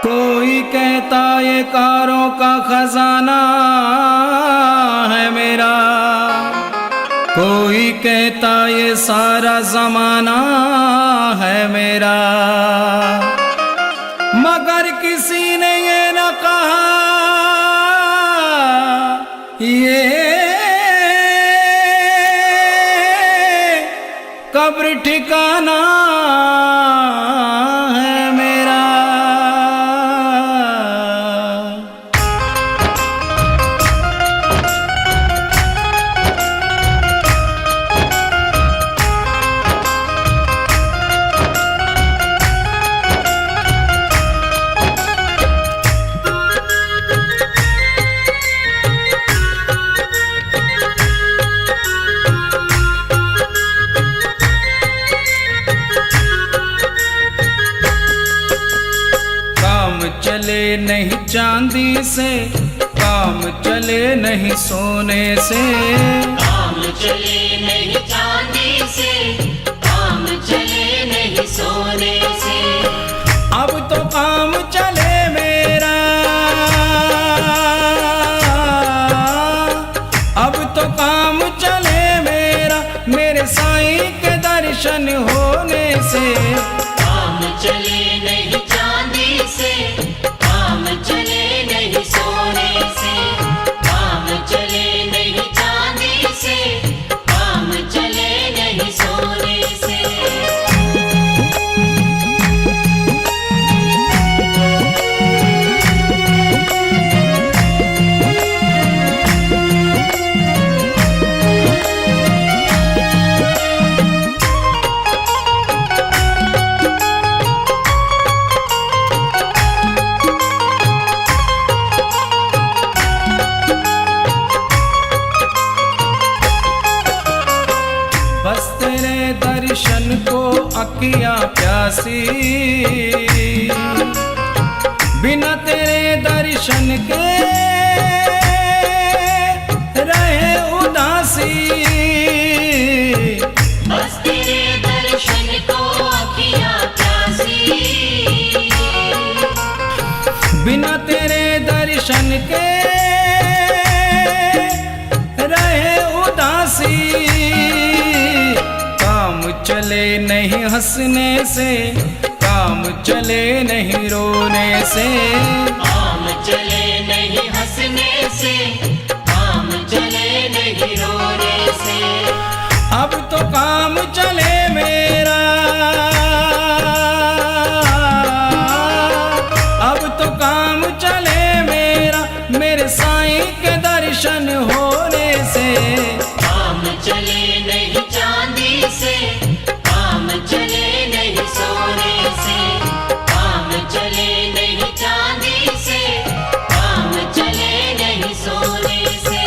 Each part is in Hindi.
कोई कहता ये कारों का खजाना है मेरा, कोई कहता ये सारा जमाना है मेरा, मगर किसी ने ये न कहा ये कब्र ठिकाना है मेरा। चले नहीं चांदी से, काम चले नहीं सोने से, काम चले नहीं चांदी से, काम चले नहीं सोने से। अब तो काम चले मेरा, अब तो काम चले मेरा, मेरे साईं के दर्शन होने से। काम चले नहीं चांदी से, काम चले नहीं सोने से, काम चले नहीं चांदी से, काम चले नहीं सोने से। बस तेरे दर्शन को अखियां प्यासी, बिना तेरे दर्शन के रहे उदासी। बस तेरे दर्शन को अखियां प्यासी, बिना तेरे दर्शन के रहे उदासी। काम चले नहीं हंसने से, काम चले नहीं रोने से, काम चले नहीं हंसने से, काम चले नहीं रोने से। अब तो काम चले मेरा, अब तो काम चले मेरा, मेरे साईं के दर्शन होने से। काम चले नहीं चांदी से, काम चले नहीं सोने से, काम चले नहीं चांदी से, काम चले नहीं सोने से।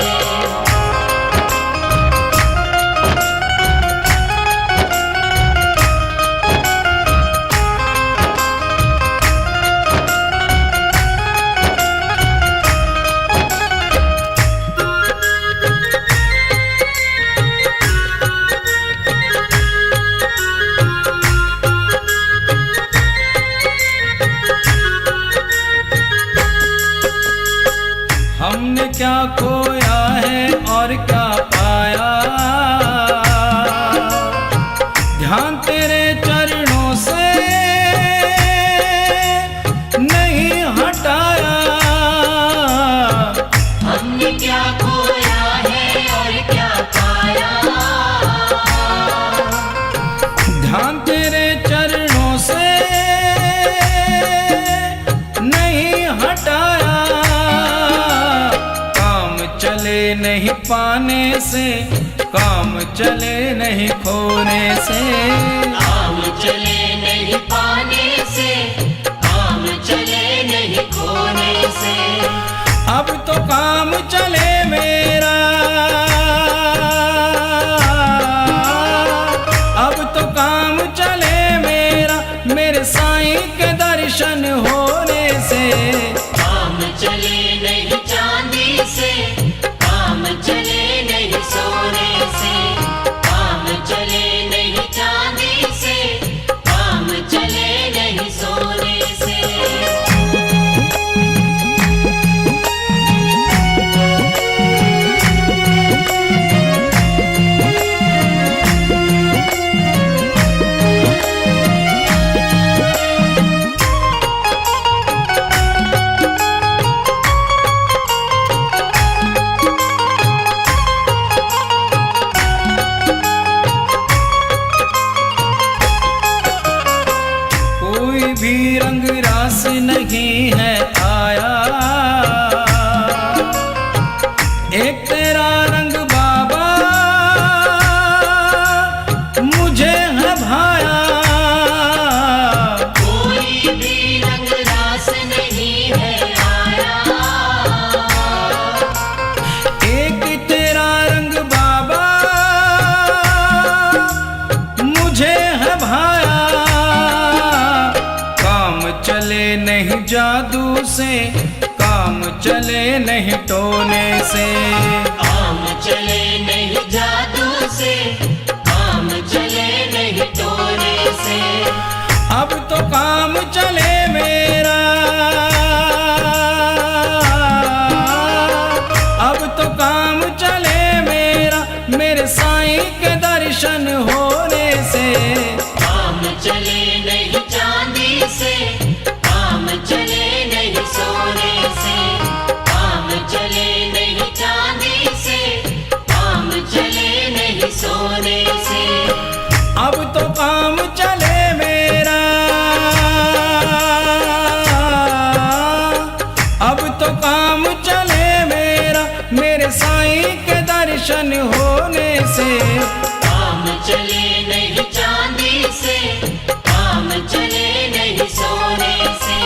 हमने क्या खोया है और क्या पाया, ध्यान तेरे चरणों से नहीं हटाया। हमने क्या खोया है और क्या पाया, ध्यान तेरे चरणों से नहीं हटाया। काम चले नहीं पाने से, काम चले नहीं खोने से, काम चले नहीं पाने से, काम चले नहीं खोने से। अब तो काम चले मेरा, अब तो काम चले मेरा, मेरे साईं के दर्शन होने से। काम चले नहीं चांदी से, काम चले नहीं सोने से, काम चले नहीं चांदी से, काम चले नहीं सोने से। पास नहीं है आया। एक तेरा रंग बाबा मुझे है भाया। कोई भी रंग रास नहीं है आया। एक तेरा रंग बाबा मुझे है भाया। काम चले नहीं जादू से, काम चले नहीं टोने से। काम चले नहीं जादू से, काम चले नहीं टोने से। अब तो काम चले मेरा, अब तो काम चले मेरा, मेरे साईं के दर्शन होने से। काम चले नहीं चांदी से, काम चले नहीं सोने से। काम चले नहीं चांदी से, काम चले नहीं सोने से। अब तो काम चले मेरा, अब तो काम चले मेरा, मेरे साईं के दर्शन होने से। काम चले नहीं चांदी से, काम चले नहीं सोने से।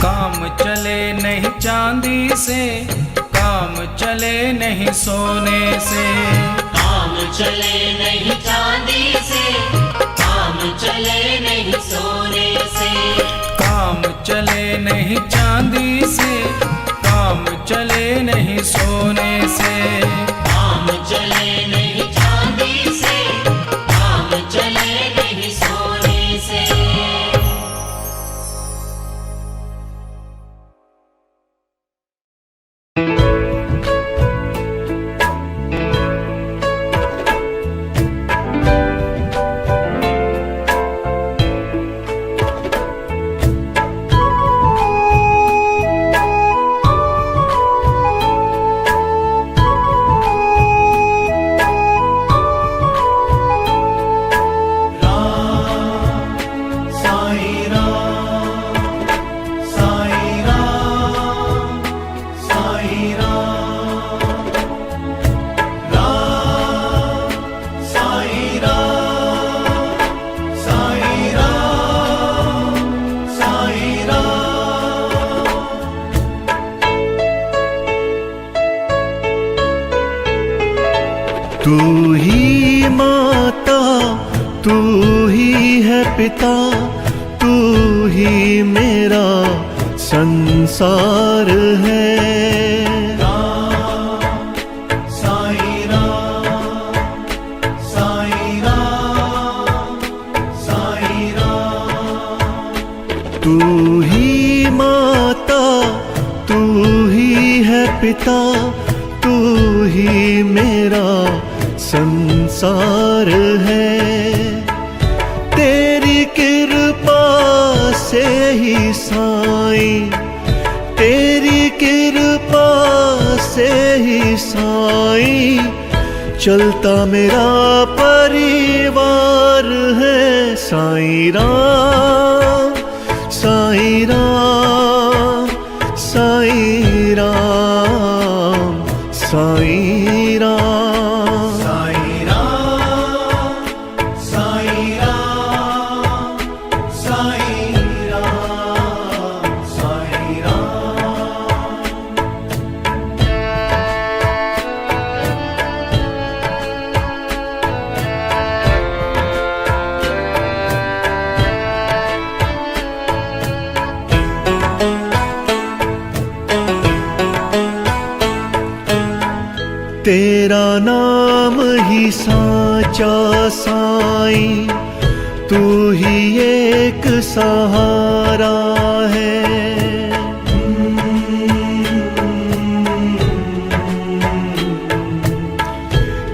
काम चले नहीं चांदी से, काम चले नहीं सोने से। काम चले नहीं चांदी से, काम चले नहीं सोने से। काम चले नहीं चांदी से, काम चले नहीं सोने से। काम चले नहीं चांदी से, काम चले नहीं सोने से। तू ही माता, तू ही है पिता, तू ही मेरा संसार है। साईं राम, साईं राम, साईं राम। तू ही माता, तू ही है पिता, तू ही मेरा संसार है। तेरी कृपा से ही साईं, तेरी कृपा से ही साईं, चलता मेरा परिवार है। साईं राम, साईं राम, साईं राम, साईं राम। तेरा नाम ही साचा साईं, तू ही एक सहारा है।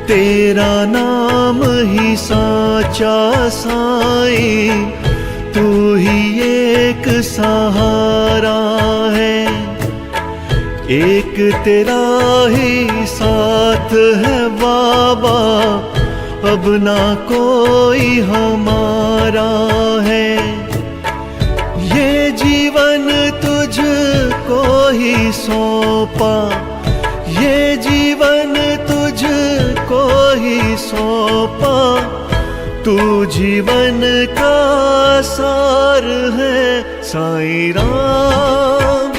तेरा नाम ही साचा साईं, तू ही एक सहारा है। एक तेरा ही साथ है बाबा, अब ना कोई हमारा है। ये जीवन सौंपा, ये जीवन तुझको ही सौंपा। तू जीवन का सार है साईं राम,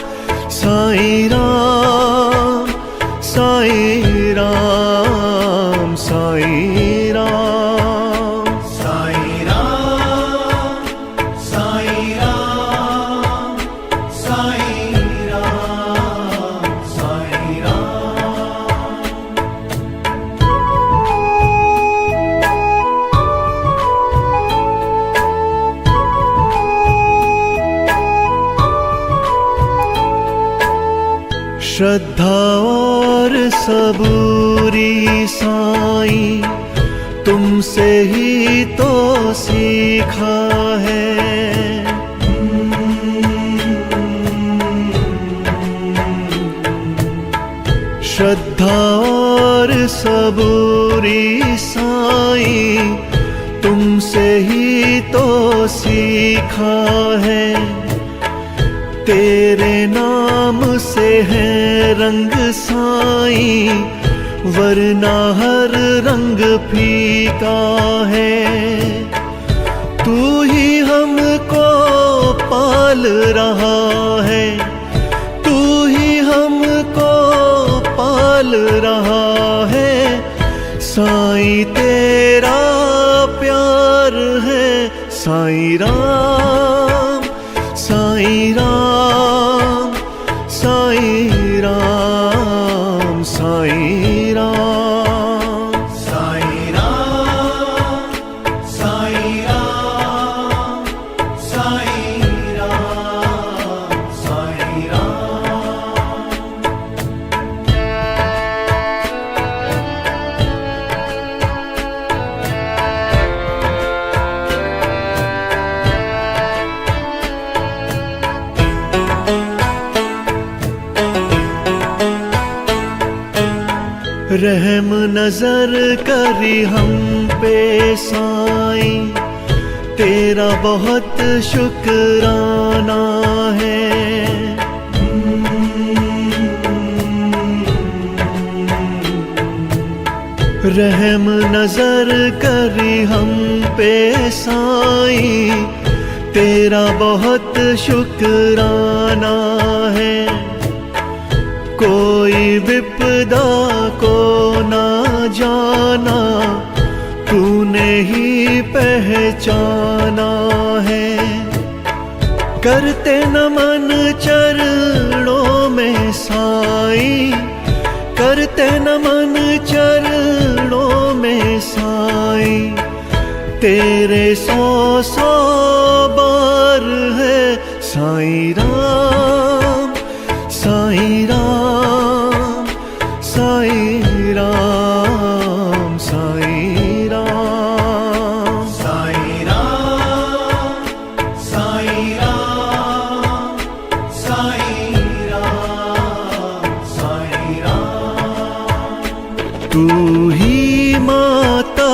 साईं राम, साईं राम, साईं राम, साईं राम, साईं राम, साईं राम, साईं राम। श्रद्धा और सबूरी साईं तुमसे ही तो सीखा है। श्रद्धा और सबूरी साईं तुमसे ही तो सीखा है। तेरे नाम से है रंग साईं, वरना हर रंग फीका है। तू ही हमको पाल रहा है, तू ही हमको पाल रहा है। साईं तेरा प्यार है साईं राम, साईं राम, साईं राम, साईं राम, साईं राम, साईं राम, साईं राम, साईं राम। रहम नजर करी हम पे साईं, तेरा बहुत शुक्राना है। रहम नजर करी हम पे साईं, तेरा बहुत शुक्राना है। कोई विपदा को ना जाना, तूने ही पहचाना है। करते नमन चरणों में साईं, करते नमन चरणों में साईं। तेरे 100 बार है साईं राम, साईं राम, साईं राम, साईं राम, साईं राम, साईं राम, साईं राम, साईं राम। तू ही माता,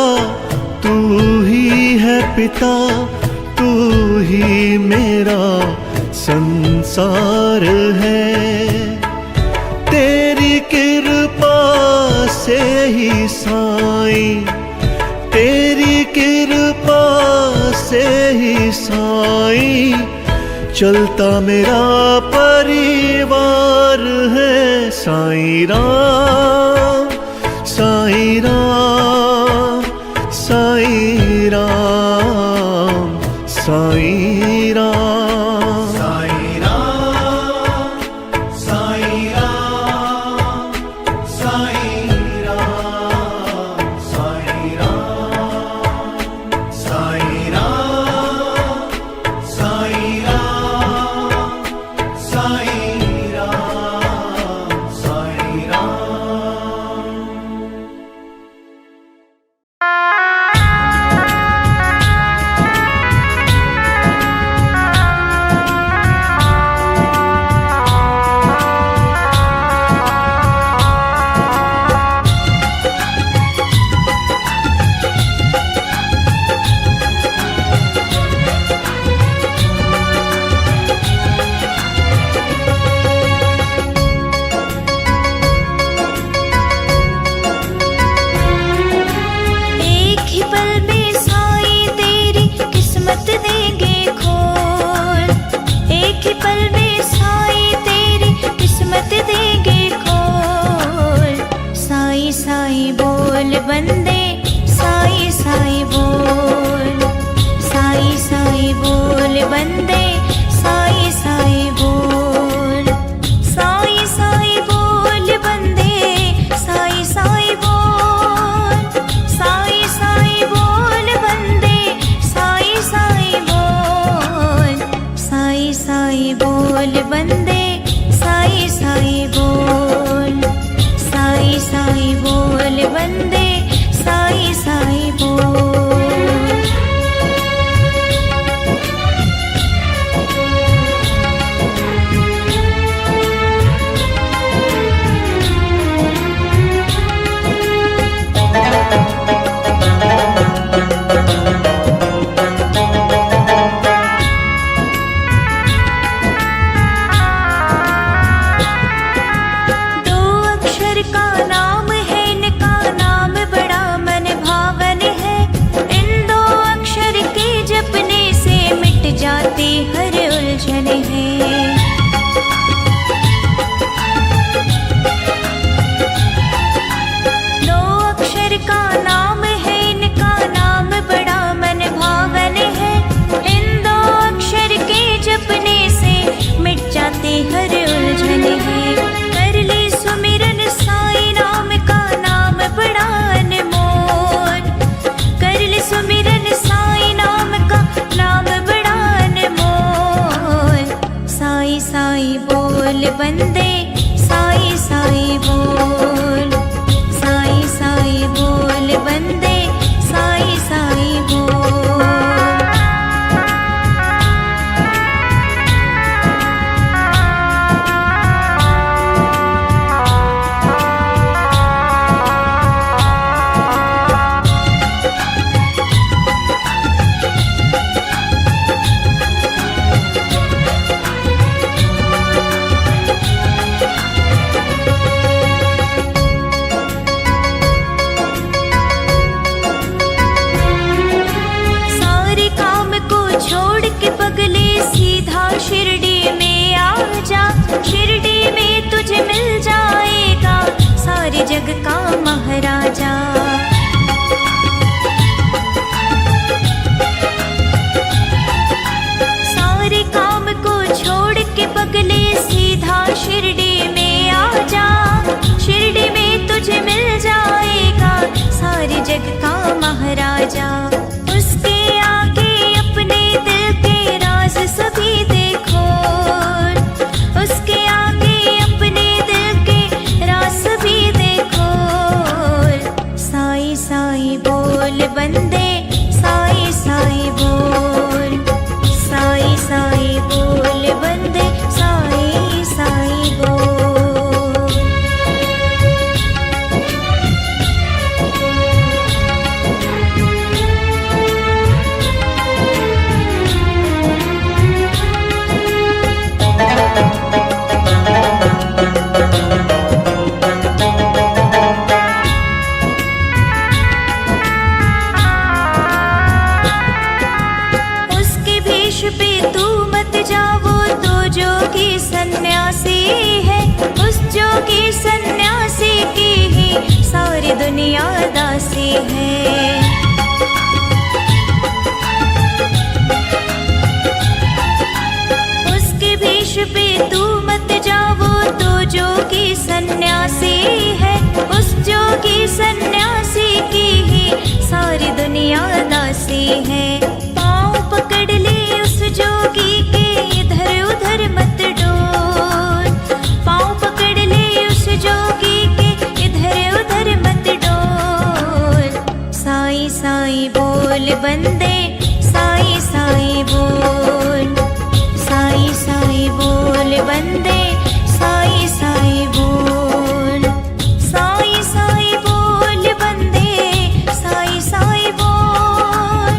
तू ही है पिता, तू ही मेरा संसार है। तेरी कृपा से ही साईं, तेरी कृपा से ही साईं, चलता मेरा परिवार है साईं राम, साईं राम, साईं राम, साईं राम, साईं राम, साईं राम, साईं राम, साईं राम, साईं राम, साईं राम, साईं राम, साईं राम। बोल बंदे साई साई बोल, साई साई बोल बंदे साई साई बोल। जाती हर उलझन है। दो अक्षर का नाम है, इनका नाम बड़ा मन भावन है। इन दो अक्षर के जपने से मिट जाती हर उलझन है। कर ली सुमिरन साईं नाम का, नाम बड़ा अनमोल। कर ली सुमिरन साईं नाम का, नाम बड़ा साई साई बोल बंदे साई साई बोल, साई साई बोल बंदे साई साई बोल। छोड़ के पगले सीधा शिरडी में आ जा, शिरडी में तुझे मिल जाएगा सारे जग का महाराजा। सारे काम को छोड़ के पगले सीधा शिरडी में आ जा, शिरडी में तुझे मिल जाएगा सारे जग का महाराजा। उसके आगे अपने दिल के राज सभी देखो, उसके आगे अपने दिल के राज सभी देखो। साई साई बोल बंदे साई साई बोल, साई साई बोल बंदे साई साई बोल। जोगी सन्यासी है, उस जोगी सन्यासी की ही सारी दुनिया दासी है। उसके भेष पे तू मत जाओ, तो जोगी सन्यासी है, उस जोगी सन्यासी की ही सारी दुनिया दासी है। पाँव पकड़ ले उस जोगी के, इधर उधर मत डोल। पाँव पकड़ ले उस जोगी के, इधर उधर मत डोल। साई साई बोल बंदे साई साई बोल, साई साई बोल बंदे साई साई बोल, साई साई बोल बंदे साई साई बोल,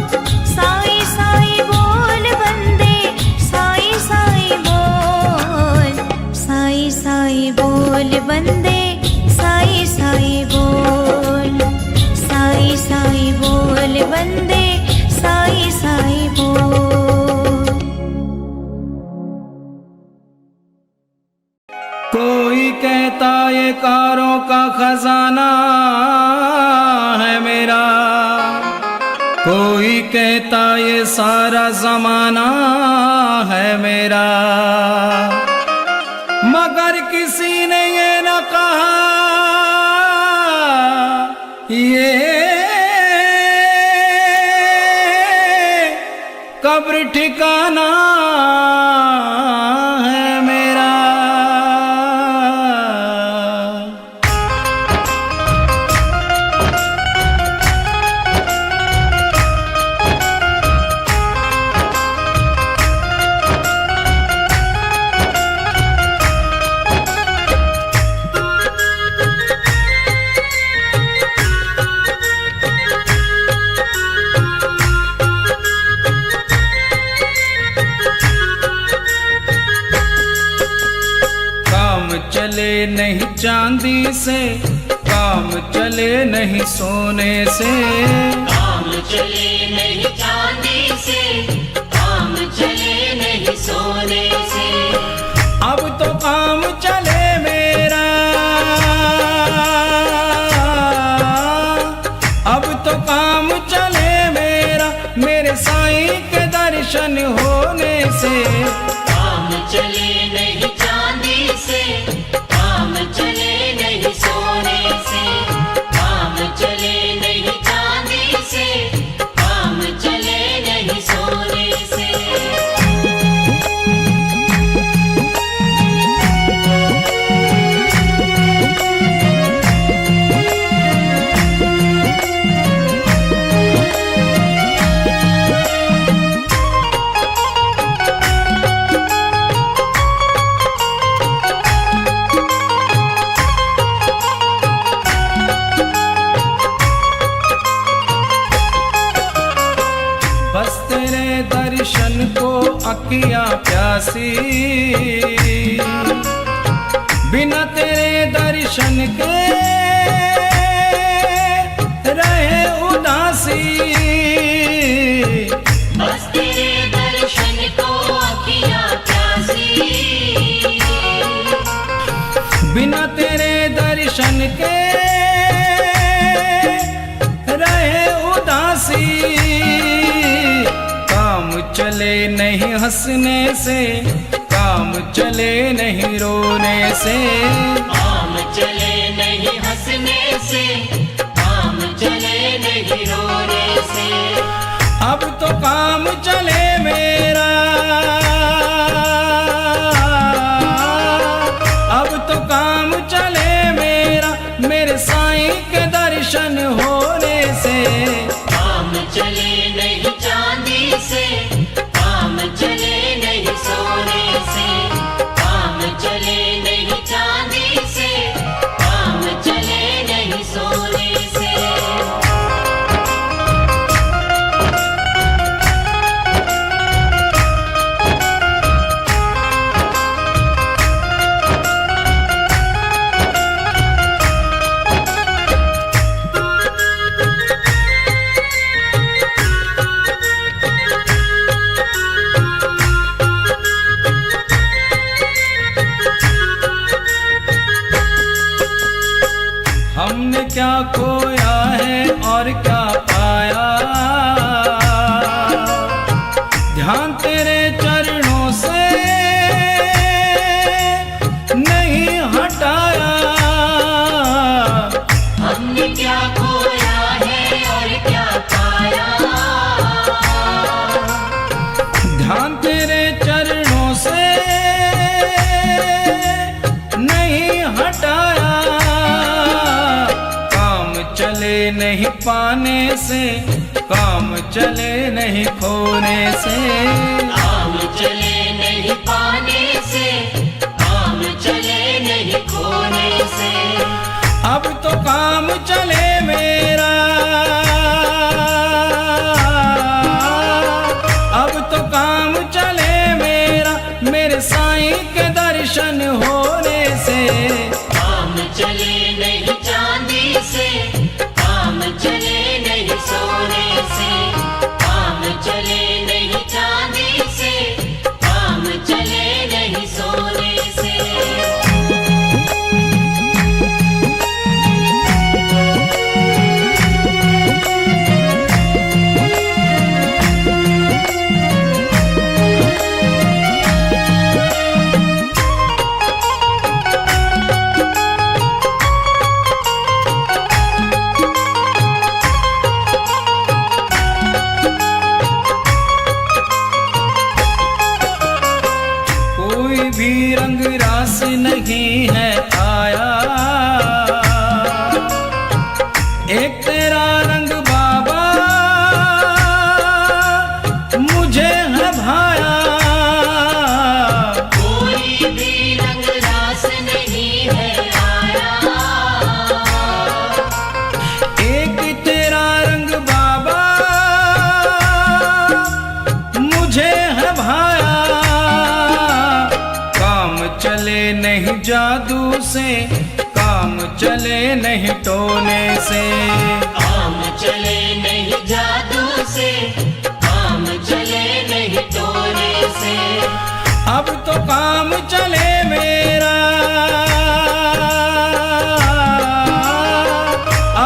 साई साई बोल बंदे साई साई बोल, साई साई बोल बंदे साई साई बोल, साई साई बोल बंदे साई साई बोल। कोई कहता ये कारों का खजाना है मेरा, कोई कहता ये सारा जमाना है मेरा, मगर किसी ने ये न कहा ये कब्र ठिकाना है चले नहीं चांदी से, काम चले नहीं सोने से। काम चले नहीं चांदी से, काम चले नहीं सोने से। अब तो काम चले मेरा, अब तो काम चले मेरा, मेरे साईं के दर्शन होने से। काम चले नहीं चांदी से, काम चले नहीं सोने से। काम चले नहीं चांदी से, काम चले नहीं सोने से। बस तेरे दर्शन को अखियां प्यासी, बिना तेरे दर्शन के रहे उदासी। बस तेरे दर्शन को अखियां प्यासी, बिना तेरे दर्शन के रहे उदासी। काम चले नहीं हंसने से, काम चले नहीं रोने से। काम चले नहीं हंसने से, काम चले नहीं रोने से। अब तो काम चले मेरा, अब तो काम चले मेरा, मेरे साईं के दर्शन होने से। काम चले नहीं चांदी से, काम चले नहीं सोने से। काम चले नहीं चांदी से, काम चले नहीं सोने से। हमने क्या खोया है और क्या पाया, ध्यान तेरे चरणों से नहीं हटाया। हमने क्या खोया है और क्या पाया, ध्यान तेरे चरणों से नहीं हटाया। काम चले नहीं पाने से, काम चले नहीं खोने से। काम चले नहीं पाने से, काम चले नहीं खोने से। अब तो काम चले मेरा, अब तो काम चले मेरा, मेरे साईं के दर्शन होने से। काम चले नहीं चांदी से, काम चले नहीं सोने से। काम चले नहीं चांदी से, काम चले नहीं सोने से। कोई भी रंग रास नहीं है आया, एक तेरा रंग बाबा मुझे है भाया। कोई भी रंग रास नहीं है आया, एक तेरा रंग बाबा मुझे है भाया। काम चले चले नहीं जादू से, काम चले नहीं टोने से। काम चले नहीं जादू से, काम चले नहीं टोने से। अब तो काम चले मेरा,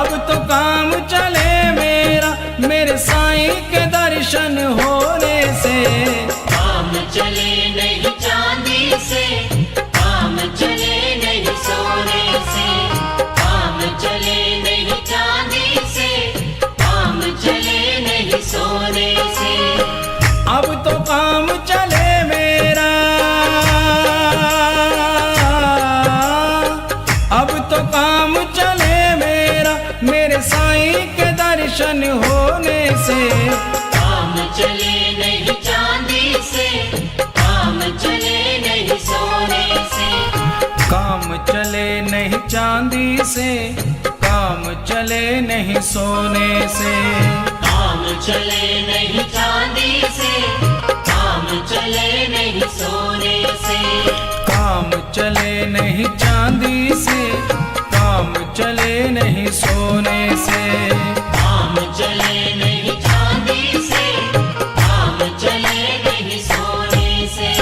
अब तो काम चले मेरा, मेरे साईं के दर्शन होने से। काम चले नहीं चांदी से, काम चले नहीं सोने से। काम चले नहीं चांदी से, काम चले नहीं सोने से। अब तो काम चले मेरा, अब तो काम चले मेरा, मेरे साईं के दर्शन होने से। काम चले नहीं चांदी से, काम चले नहीं सोने से। काम चले नहीं चांदी से, काम चले नहीं सोने से। काम चले नहीं चांदी से, काम चले नहीं सोने से। काम चले नहीं चांदी से, काम चले नहीं सोने से। काम चले नहीं चांदी से, काम चले नहीं सोने से।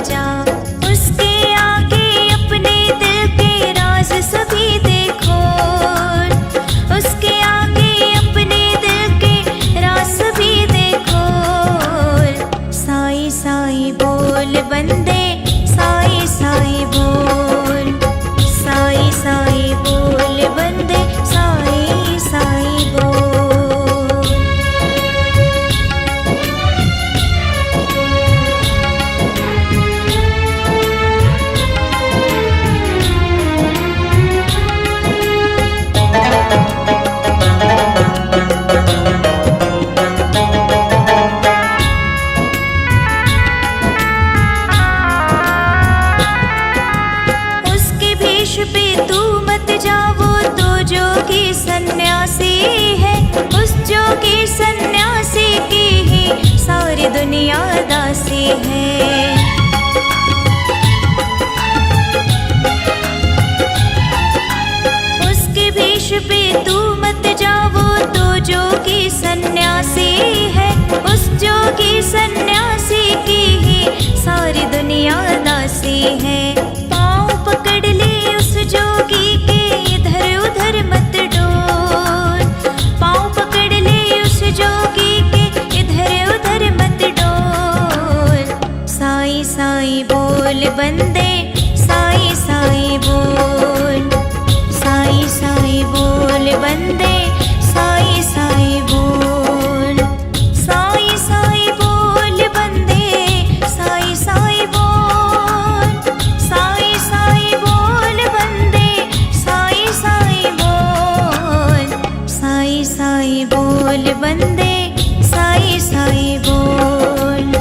जा। उसके आगे अपने दिल के राज सभी देखो, उसके आगे अपने दिल के राज सभी देखो। साईं साईं बोल बंदे, साईं साईं बोल, साईं साईं बोल बंदे, साईं साईं बोल। उसके भेष पे तू मत जा, वो तो जोगी सन्यासी है। उस जोगी सन्यासी की ही सारी दुनिया दासी है। उसके भेष पे तू मत जा, वो तो जोगी सन्यासी है। उस जोगी सन्यासी की ही सारी दुनिया दासी है। पाँव पकड़ ले उस जोगी के, इधर उधर मत डोल। पाँव पकड़ ले उस जोगी के, इधर उधर मत डोल। साईं साईं बोल बंदे, साईं साईं बोल, साईं साईं बोल बंदे, साईं साईं बोल। साईं साईं बोल बंदे, साईं साईं बोल, साईं साईं बोल बंदे, साईं साईं बोल। साईं साईं बोल बंदे, साईं साईं बोल,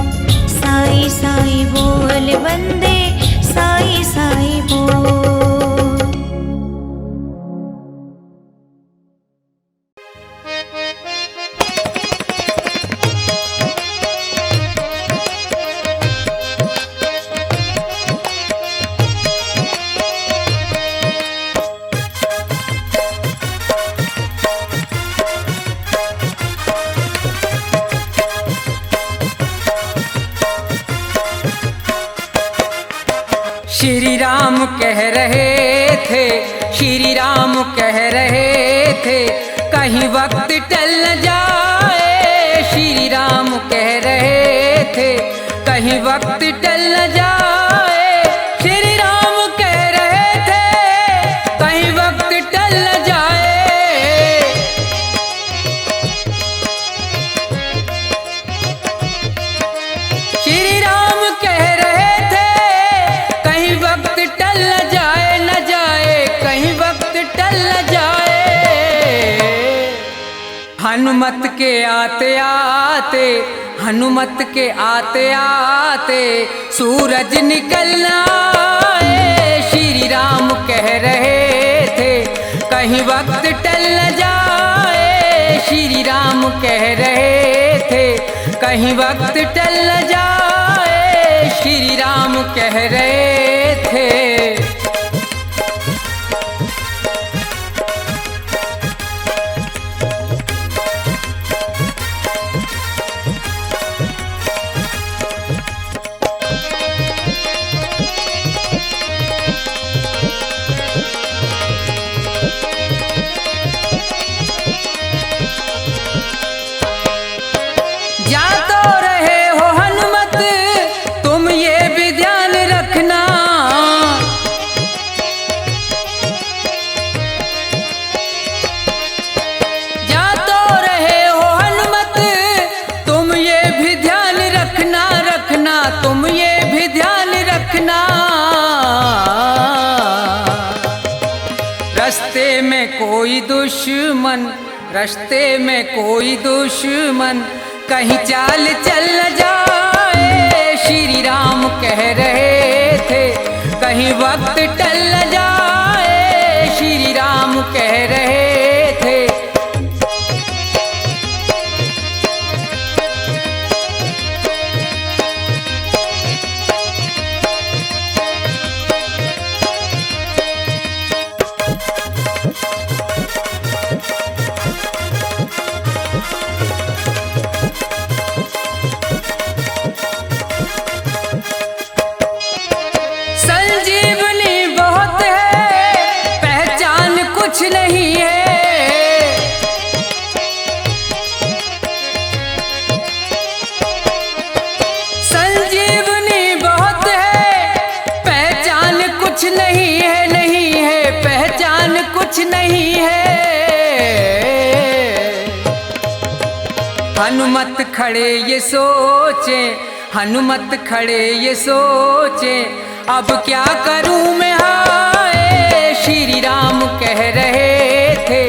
साईं साईं बोल बंदे, साईं साईं बोल। श्री राम कह रहे थे, श्री राम कह रहे थे, कहीं वक्त टल न जाए। श्री राम कह रहे थे, कहीं वक्त टल न जाए। श्री राम कह रहे थे, कहीं वक्त टल न जाए। श्री राम कह रहे थे, कहीं वक्त टल न जाए, न जाए, कहीं वक्त टल न जाए। हनुमत के आते आते, हनुमत के आते आते सूरज निकलना आए। श्री राम कह रहे थे, कहीं वक्त टल न जाए। श्री राम कह रहे थे, कहीं वक्त टल न जाए। श्री राम कह रहे थे। जा तो रहे हो हनुमत, तुम ये भी ध्यान रखना। जा तो रहे हो हनुमत, तुम ये भी ध्यान रखना, रखना, तुम ये भी ध्यान रखना। रास्ते में कोई दुश्मन, रास्ते में कोई दुश्मन कहीं चाल चल न जाए। श्री राम कह रहे थे, कहीं वक्त टल न जाए। श्री राम कह रहे थे। कुछ नहीं है। संजीवनी बहुत है, पहचान कुछ नहीं है, नहीं है पहचान कुछ नहीं है। हनुमत खड़े ये सोचे, हनुमत खड़े ये सोचे, अब क्या करूं मैं हाय। श्री राम कह रहे थे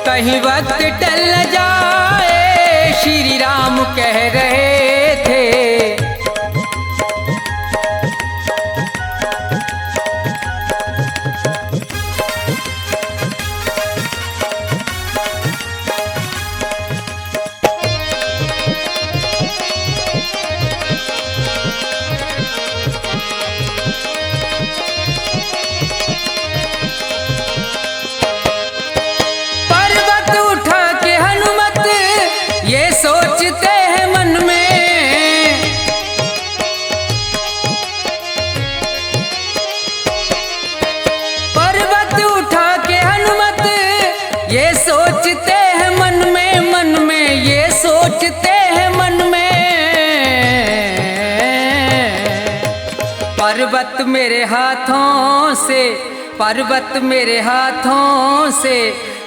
कहीं वक्त टल न जाए, श्री राम कह रहे थे। सोचते हैं मन में, पर्वत उठा के हनुमत ये सोचते हैं मन में, मन में ये सोचते हैं मन में। पर्वत मेरे हाथों से, पर्वत मेरे हाथों से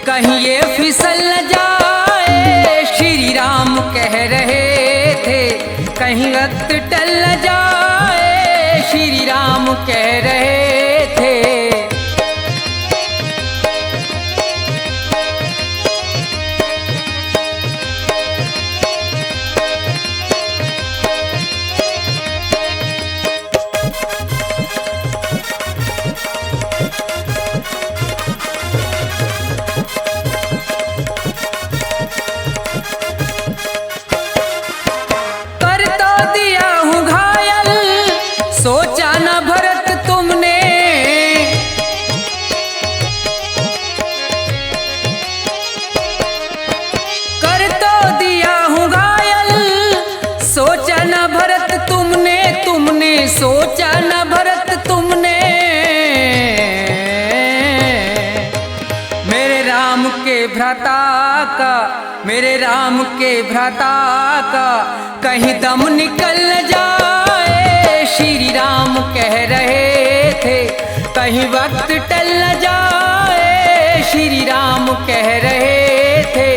कहीं ये फिसल न जाए, श्री राम कह रहे थे कहीं वक्त टल न जाए, श्री राम कह रहे थे। सोचा न भरत तुमने, कर तो दिया हूँ घायल। सोचा न भरत तुमने, तुमने सोचा न भरत तुमने। मेरे राम के भ्राता का, मेरे राम के भ्राता का कहीं दम निकल न जाए, श्री राम कह रहे थे कहीं वक्त टल न जाए, श्री राम कह रहे थे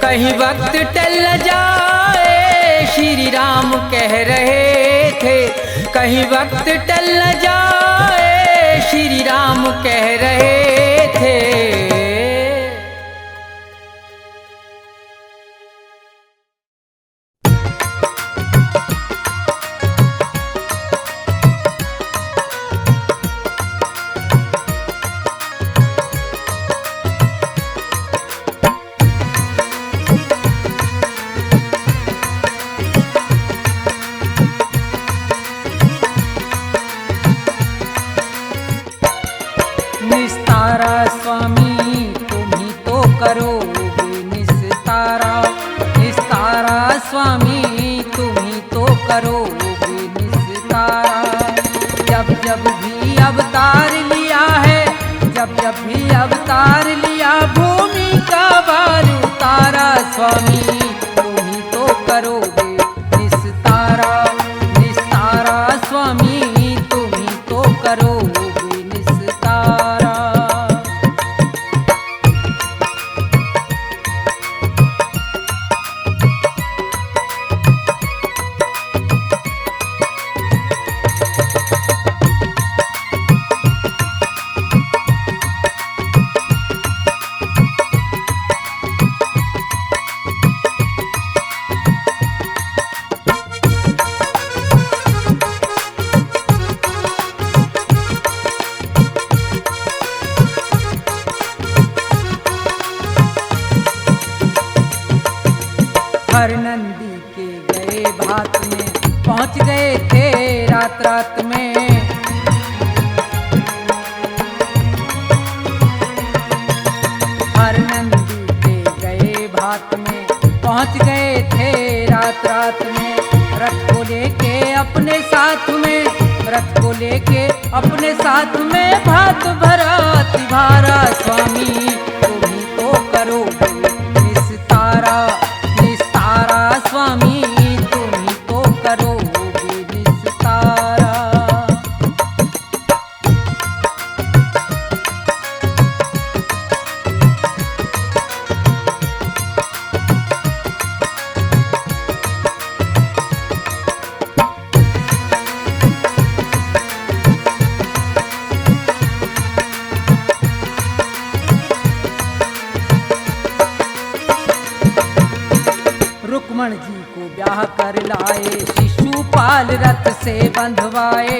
कहीं वक्त टल न जाए, श्री राम कह रहे थे कहीं वक्त टल न जाए, श्री राम कह रहे थे। निस्तारा स्वामी तुम ही तो करोगे निस्तारा, निस्तारा स्वामी तुम ही तो करोगे निस्तारा। जब जब भी अवतार लिया है, जब जब भी अवतार लिया, भूमि का भार उतारा, स्वामी तुम ही तो करोगे निस्तारा, निस्तारा स्वामी तुम ही तो करोगे निस्तारा। हर नंदी के गए भात में, पहुंच गए थे रात रात में। हर नंदी के गए भात में, पहुंच गए थे रात रात में। रथ को लेके अपने साथ में, रथ को लेके अपने साथ में, भात भरा तिभारा स्वामी करोगे निस्तारा। निस्तारा स्वामी तुम ही तो करोगे निस्तारा। रुक्मण जी को ब्याह कर लाए, शिशुपाल रथ से बंधवाए।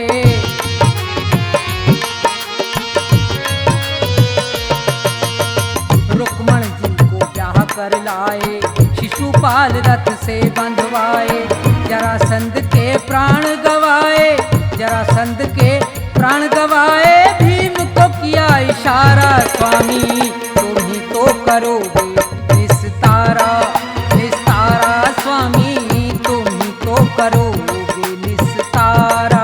रुक्मण जी को ब्याह कर लाए, शिशुपाल रथ से बंधवाए। जरासंध के प्राण गवाए, जरासंध के प्राण गवाए। भीम को किया इशारा, स्वामी तुम ही तो करोगे निस्तारा। निस्तारा स्वामी तुम ही तो करोगे निस्तारा।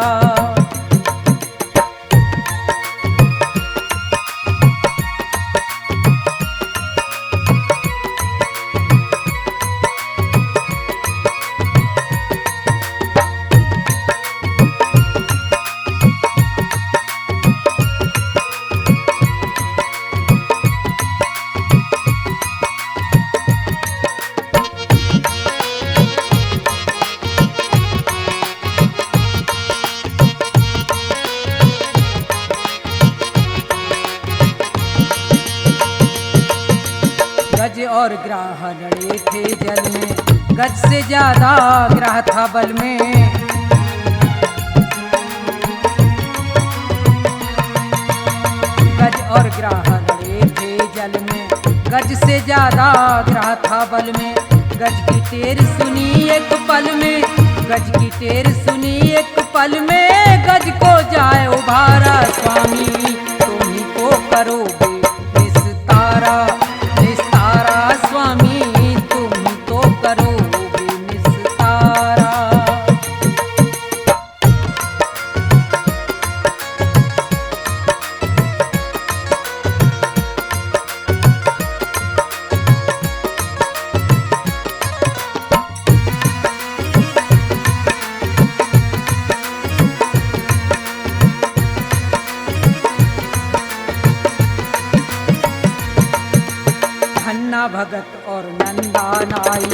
गज और ग्राह लड़े थे जल में, गज से ज्यादा ग्राह था बल में। गज और ग्राह लड़े थे जल में, गज से ज्यादा ग्राह था बल में। गज की टेर सुनी एक पल में, गज की टेर सुनी एक पल में। गज को जाए उभारा, स्वामी तुम ही तो करोगे निस्तारा। निस्तारा स्वामी तुम ही तो करोगे निस्तारा। धन्ना भगत और नंदा नाई,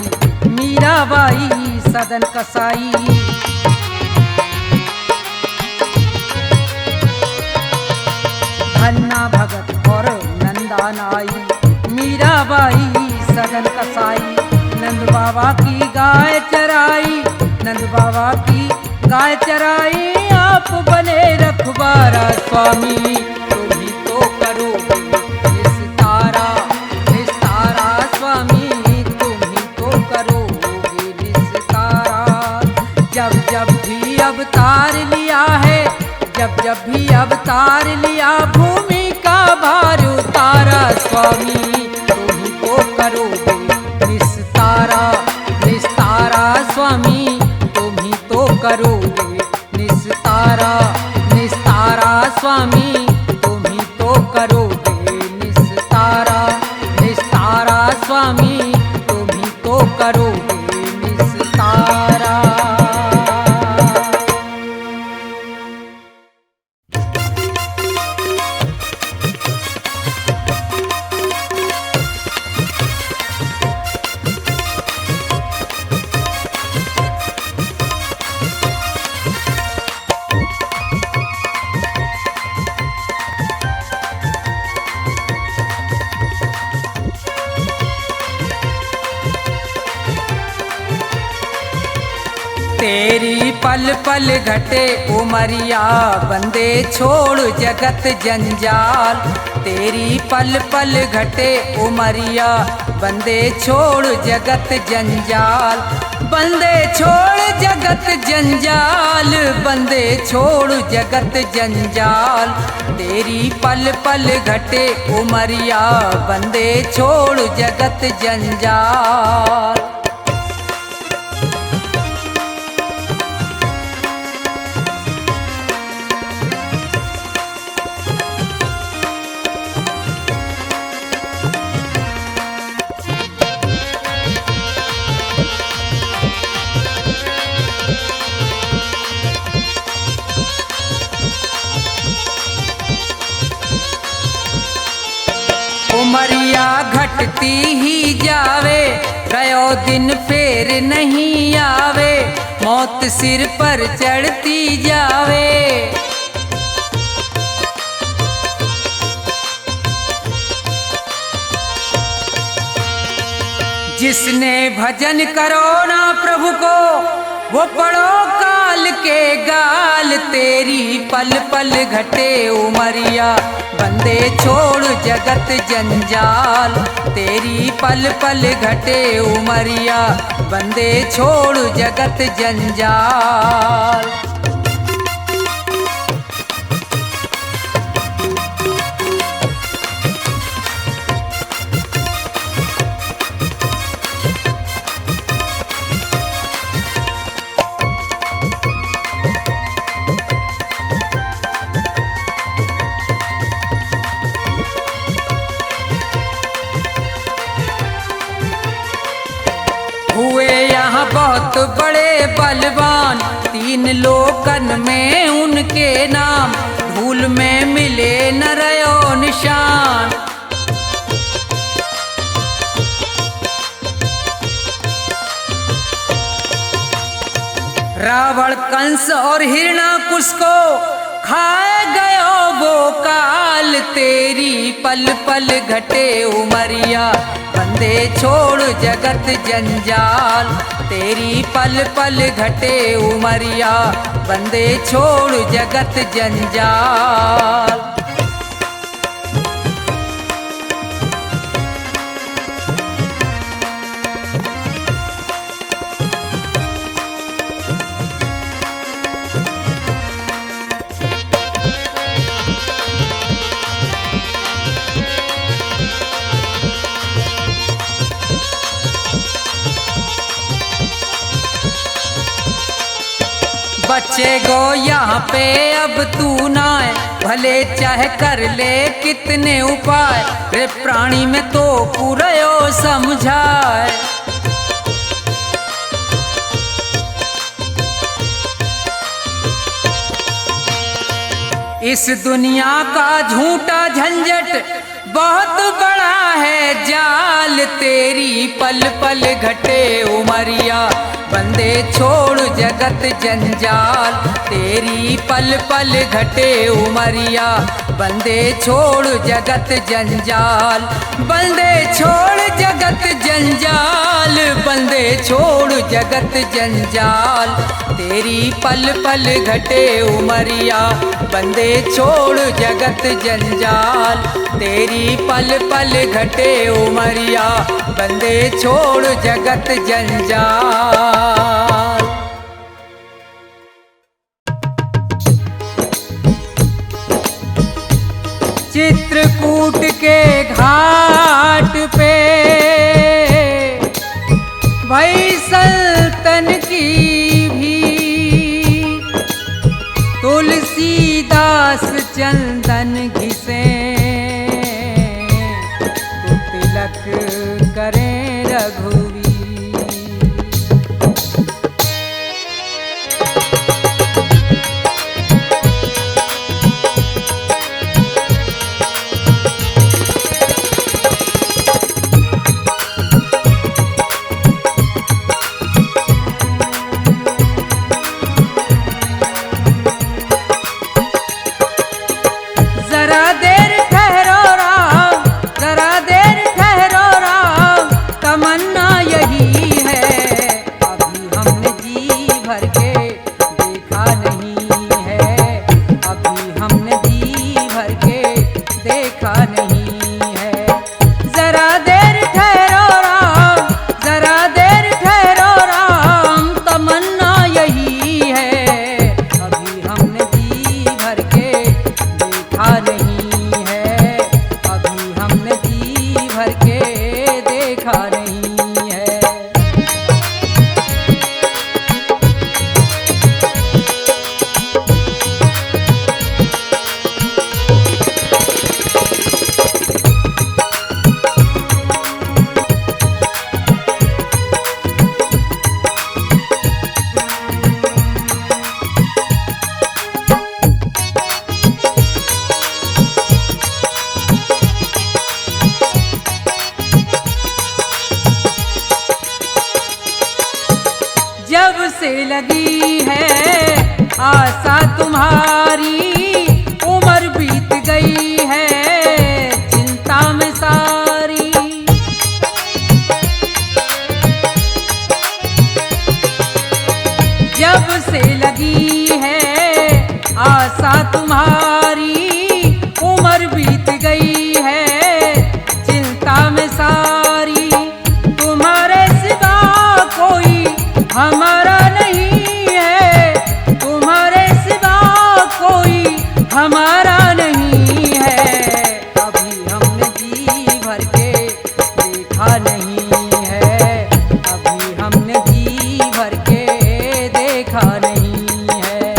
मीराबाई सदन कसाई। धन्ना भगत और नंदा नाई, मीराबाई सदन कसाई। नंद बाबा की गाय चराई, नंद बाबा की गाय चराई। आप बने रखवारा, स्वामी तुम ही तो करोगे निस्तारा। निस्तारा स्वामी तुम ही तो करोगे निस्तारा। जब जब भी अवतार लिया है, जब जब भी अवतार लिया, भूमि का भार उतारा, स्वामी तुम ही तो करोगे निस्तारा। निस्तारा स्वामी तुम ही तो करोगे निस्तारा। निस्तारा स्वामी तुम ही तो करोगे निस्तारा। निस्तारा स्वामी तुम ही तो करोगे निस्तारा। तेरी पल पल घटे उमरिया, बंदे छोड़ जगत जंजाल। तेरी पल पल घटे उमरिया, बंदे छोड़ जगत जंजाल। बंदे छोड़ जगत जंजाल, बंदे छोड़ जगत जंजाल। तेरी पल पल घटे उमरिया, बंदे छोड़ जगत जंजाल। उमरिया घटती ही जावे, गयो दिन फेर नहीं आवे, मौत सिर पर चढ़ती जावे। जिसने भजन करो ना प्रभु को, वो पढ़ो काल के गाल, तेरी पल पल घटे उमरिया, बंदे छोड़ जगत जंजाल, तेरी पल पल घटे उमरिया, बंदे छोड़ जगत जंजाल। हुए यहाँ बहुत बड़े बलवान, तीन लोकन में उनके नाम, धूल में मिले न रयो निशान। रावण कंस और हिरणाकुश को खाए गयो वो काल, तेरी पल पल घटे उमरिया, बंदे छोड़ जगत जंजाल, तेरी पल पल घटे उमरिया, बंदे छोड़ जगत जंजाल। बच्चे गो यहाँ पे अब तू ना है, भले चाहे कर ले कितने उपाय, रे प्राणी में तो पूरयो समझाए। इस दुनिया का झूठा झंझट बहुत बड़ा है जाल, तेरी पल पल घटे उमरिया, बंदे छोड़ जगत जंजाल, तेरी पल पल घटे उमरिया, बंदे छोड़ जगत जंजाल, बंदे छोड़ जगत जंजाल, बंदे छोड़ जगत जंजाल, तेरी पल पल घटे उमरिया, बंदे छोड़ जगत जंजाल, तेरी पल पल घटे उमरिया, बंदे छोड़ जगत जंजाल। चित्रकूट के घाट पे भई सल्तन की भी, तुलसीदास चंदन घिसे, तो तिलक करें रघुवीर। जरा आशा तुम्हारी उम्र बीत गई है चिंता में सारी। तुम्हारे सिवा कोई हमारा नहीं है, तुम्हारे सिवा कोई हमारा नहीं है। अभी हमने जी भर के देखा नहीं है, अभी हमने जी भर के देखा नहीं है।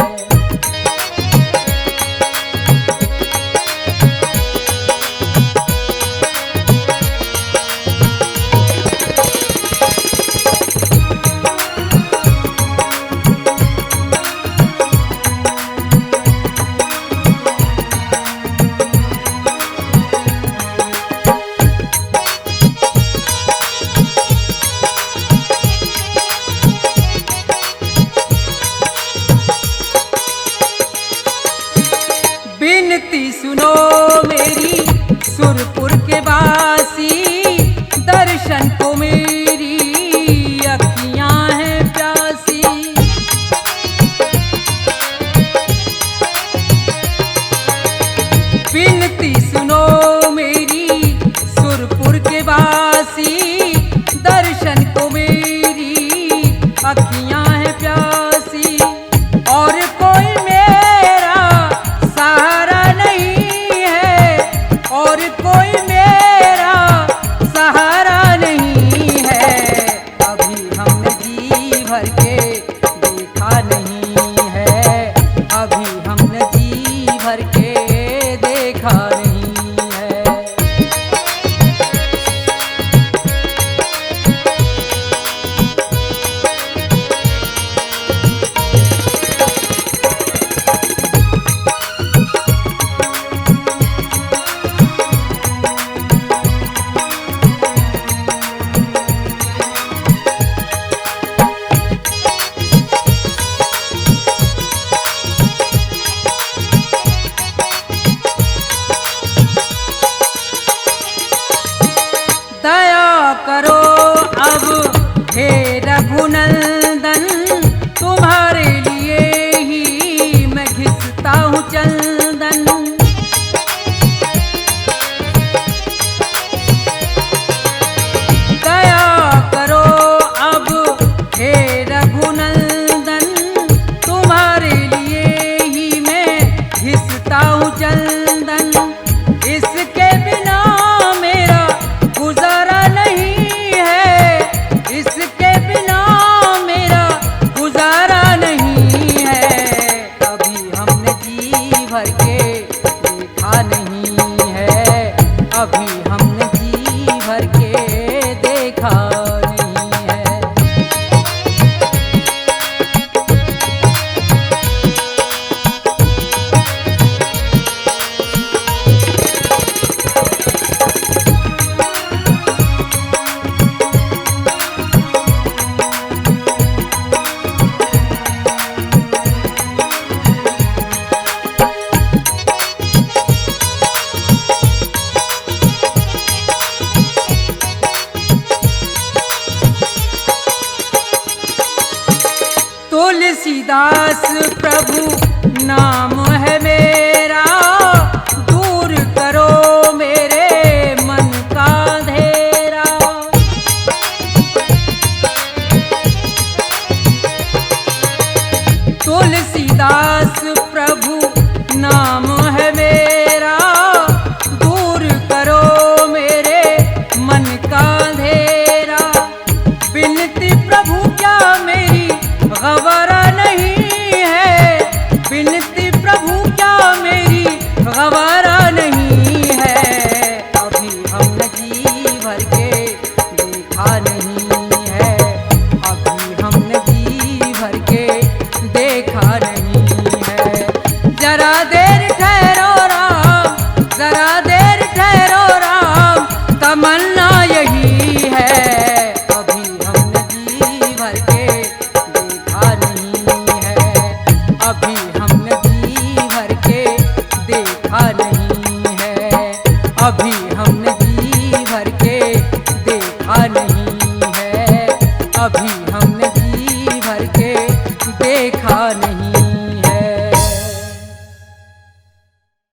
बिनती सुनो मेरी सुरपुर के वासी, दर्शन को मेरी अखियां हैं प्यासी। बिनती सुनो मेरी सुरपुर के वासी, दर्शन को मेरी अखियां हैं प्यासी। और कोई मेरा सहारा नहीं है, और कोई मेरा सहारा नहीं है। अभी हमने जी भर के देखा नहीं है, अभी हमने जी भर के देखा नहीं है। दया करो अब हे रघुनंदन, तुम्हारे लिए ही मैं घिसता हूँ चंदन। दया करो अब हे रघुनंदन, तुम्हारे लिए ही मैं घिसता हूँ चंदन। इसके बिना मेरा गुजारा नहीं है, इसके बिना मेरा गुजारा नहीं है। अभी हमने जी भर के देखा नहीं है, अभी हमने जी भर के देखा नहीं है। तुलसीदास प्रभु नाम है मेरा, दूर करो मेरे मन का अंधेरा। तुलसीदास प्रभु नाम